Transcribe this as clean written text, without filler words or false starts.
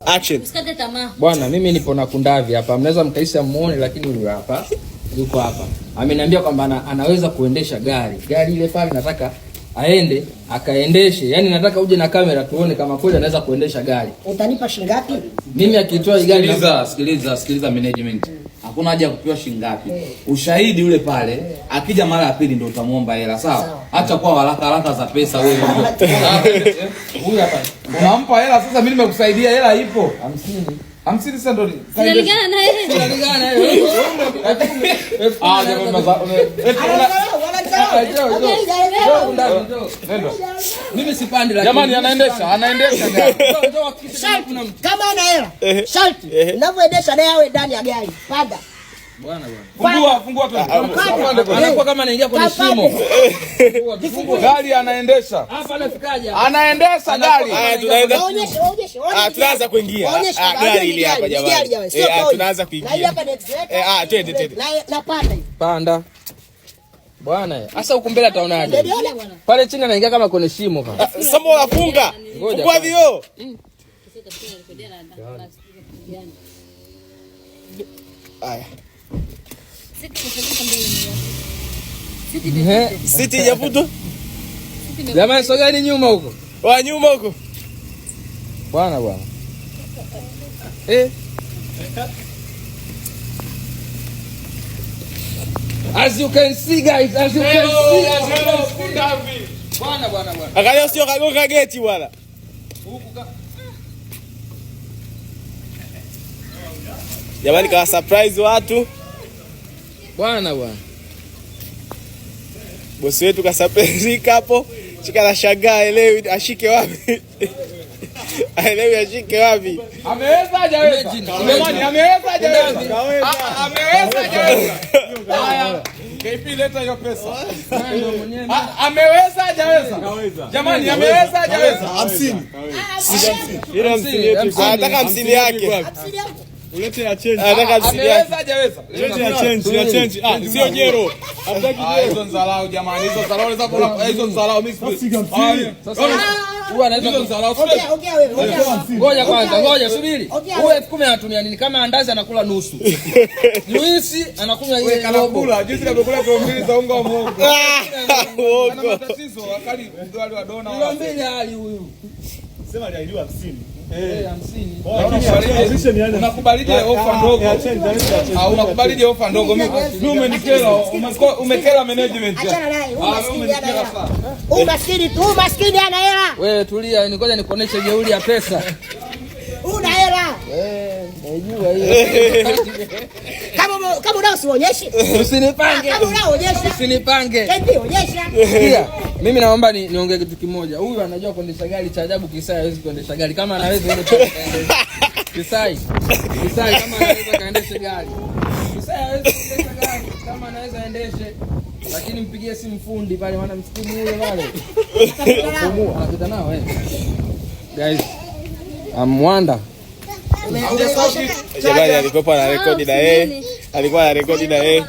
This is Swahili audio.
Action. Usikate tamaa. Bwana, mimi nipo na Kundavi hapa. Mnaweza mkaisha muone, lakini huyu hapa yuko hapa. Ameniambia kwamba anaweza kuendesha gari. Gari ile pale nataka aende akaendeshe. Yaani nataka uje na kamera tuone kama kweli anaweza kuendesha gari. Utanipa shilingi ngapi? Mimi akitoa gari Sikiliza management. Hakuna haja ya kupewa shilingi ngapi. Ushahidi ule pale, akija mara ya pili ndio utamuomba hela, sawa? Acha kwa haraka za pesa wewe. Huyu hapa. Unampa hela sasa, mimi nimekusaidia, hela ipo. 50 sasa ndio. Tunalingana na yeye. Tunalingana na yeye. Mimi sipandi lakini. Jamani anaendesha gari. Kama ana hela. Sharti. Unavyoendesha naye awe ndani ya gari. Panda. Fungua tu. Anakuwa kama anaingia kwenye shimo. Gari anaendesha. Hapa anafikaje? Anaendesha gari. Onyesha. Tunaanza kuingia. Gari ile hapa jamani. Tunaanza kuingia. Na hii hapa next. Twende. Na panda. Panda. Bwana, sasa huko mbele ataonaje? Pale chini anaingia kama kwenye shimo kama. Sasa unafunga. Fungua vioo. Haya. Siti yavuto. Jamani sogeni nyuma huko. Wa nyuma huko. Bwana. As you can see guys, Bwana. Angalia sio kagonga geti bwana. Jamani kawa surprise watu. Bwana. Bosi wetu kasapeleka hapo. Chika na shangaa elewi ashike wapi. Elewi ashike wapi. Ameweza hajaweza? Jamani ameweza hajaweza? Ameweza hajaweza? Haya. KP leta hiyo pesa. Ameweza hajaweza? Jamani ameweza hajaweza? 50. Ile 50 yetu. Anataka 50 yake. Ulete ya change. Anataka 50 yake. Ameweza hajaweza? Lete ya change. Sio jero. Hataki hizo nzalao jamani. Hizo nzalao za bora. Hizo nzalao mix. Sasa huyu anaweza Ongea wewe. Ngoja subiri. Huyu 10,000 anatumia nini? Kama andazi anakula nusu. Luisi anakunywa ile kanakula. Jinsi anakula kwa mbili za unga wa muhogo. Muhogo. Ana matatizo akali mdwali wa dona. Kilo mbili hali huyu. Sema aliahidiwa 50. 50. Unakubalije ofa ndogo? Unakubalije ofa ndogo? Mimi umenikera, umekera management. Achana naye. Umaskini ana hela. Wewe tulia, ngoja nikuoneshe jeuri ya pesa. Una hela. Najua hiyo. Kama unao usionyeshe. Usinipange. Kama unaonyesha. Usinipange. Ndio onyesha. Pia mimi naomba niongee kitu kimoja. Huyu anajua kuendesha gari, cha ajabu Kisai hawezi kuendesha gari. Kama anaweza yule Kisai kama anaweza kaendesha gari. Kisai hawezi kuendesha gari, kama anaweza endeshe. Lakini mpigie simu fundi pale, maana msikini yule pale. Anapita nao Guys, I'm Wanda. Jamani alikuwa na rekodi na yeye.